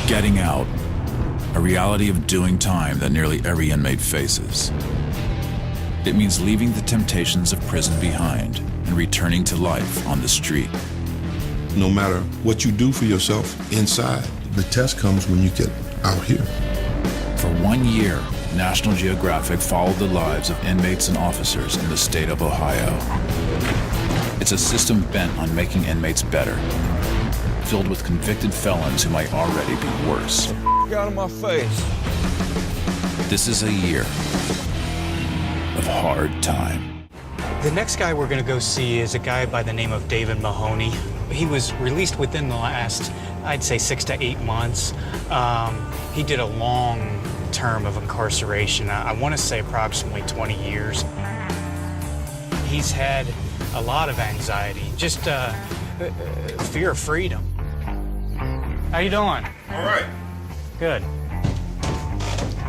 Getting out, a reality of doing time that nearly every inmate faces. It means leaving the temptations of prison behind and returning to life on the street. No matter what you do for yourself inside, the test comes when you get out here. For 1 year, National Geographic followed the lives of inmates and officers in the state of Ohio. It's a system bent on making inmates better, filled with convicted felons who might already be worse. Get out of my face. This is a year of hard time. The next guy we're gonna go see is a guy by the name of David Mahoney. He was released within the last, I'd say, 6 to 8 months. He did a long term of incarceration. I wanna say approximately 20 years. He's had a lot of anxiety, just fear of freedom. How you doing? All right. Good.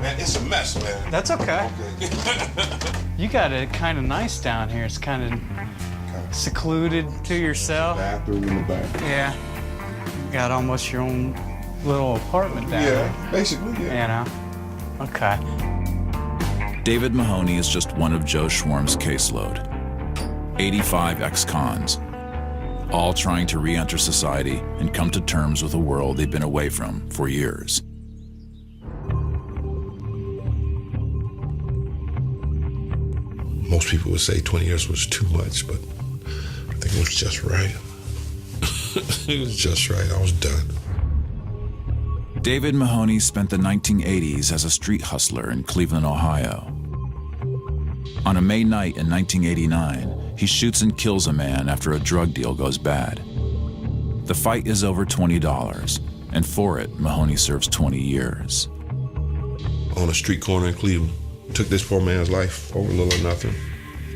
Man, it's a mess, man. That's okay. You got it kind of nice down here. It's kind of secluded to yourself. Bathroom in the back. Yeah. Got almost your own little apartment down there. Yeah, basically, yeah. You know? Okay. David Mahoney is just one of Joe Schwarm's caseload. 85 ex-cons, all trying to re-enter society and come to terms with a world they've been away from for years. Most people would say 20 years was too much, but I think it was just right. It was just right. I was done. David Mahoney spent the 1980s as a street hustler in Cleveland, Ohio. On a May night in 1989, he shoots and kills a man after a drug deal goes bad. The fight is over $20, and for it, Mahoney serves 20 years. On a street corner in Cleveland, took this poor man's life for a little or nothing.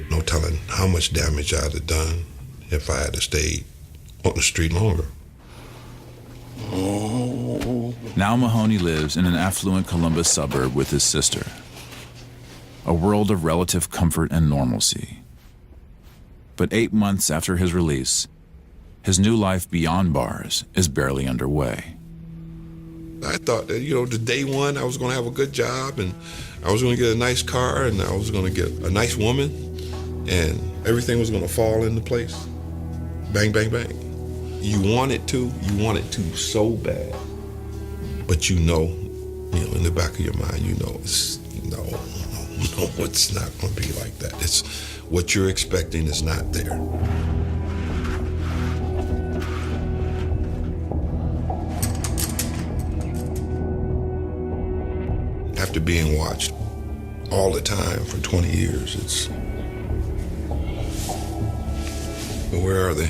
No telling how much damage I'd have done if I had to stay on the street longer. Now Mahoney lives in an affluent Columbus suburb with his sister. A world of relative comfort and normalcy. But 8 months after his release, his new life beyond bars is barely underway. I thought that, the day one I was going to have a good job and I was going to get a nice car and I was going to get a nice woman and everything was going to fall into place. Bang, bang, bang. You want it to so bad. But in the back of your mind, it's not going to be like that. It's what you're expecting is not there. After being watched all the time for 20 years, but where are they?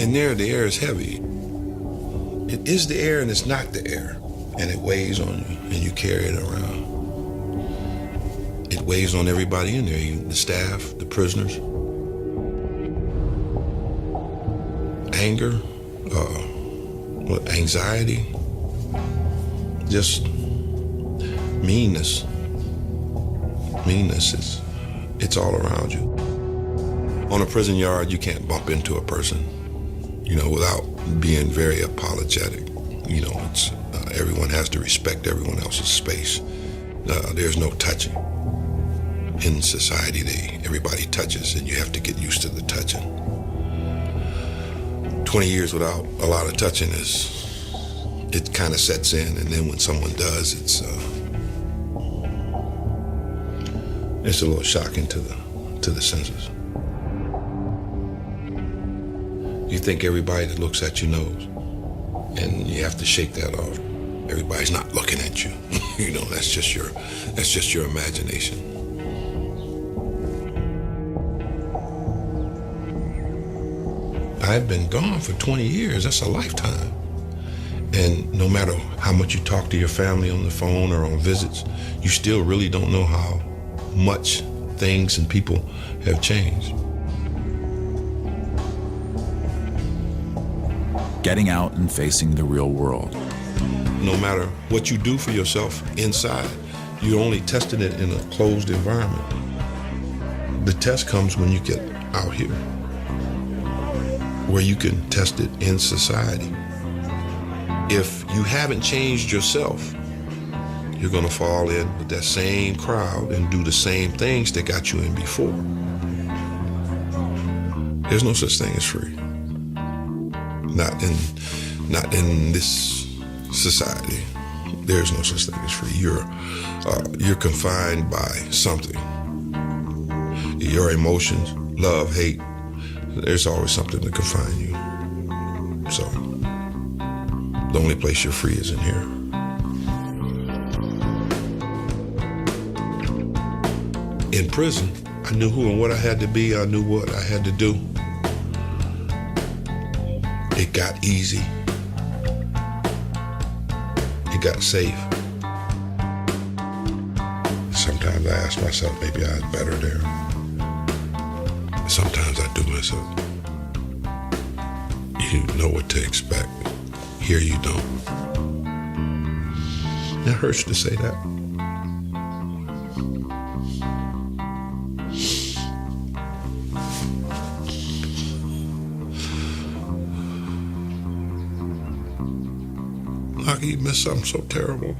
In there, the air is heavy. It is the air and it's not the air. And it weighs on you and you carry it around. It weighs on everybody in there, the staff, the prisoners. Anger, anxiety, just meanness. Meanness it's all around you. On a prison yard, you can't bump into a person, without being very apologetic. Everyone has to respect everyone else's space. There's no touching. In society, everybody touches, and you have to get used to the touching. 20 years without a lot of touching it kind of sets in, and then when someone does, it's a little shocking to the senses. You think everybody that looks at you knows, and you have to shake that off. Everybody's not looking at you. That's just your imagination. I've been gone for 20 years. That's a lifetime. And no matter how much you talk to your family on the phone or on visits, you still really don't know how much things and people have changed. Getting out and facing the real world. No matter what you do for yourself inside, you're only testing it in a closed environment. The test comes when you get out here, where you can test it in society, If you haven't changed yourself, you're going to fall in with that same crowd and do the same things that got you in before. There's no such thing as free. Not in this society. There's no such thing as free. You're confined by something. Your emotions, love, hate. There's always something to confine you. So the only place you're free is in here. In prison, I knew who and what I had to be. I knew what I had to do. It got easy. It got safe. Sometimes I ask myself, maybe I was better there. Sometimes I do myself. You know what to expect. Here you don't. It hurts to say that. How can you miss something so terrible?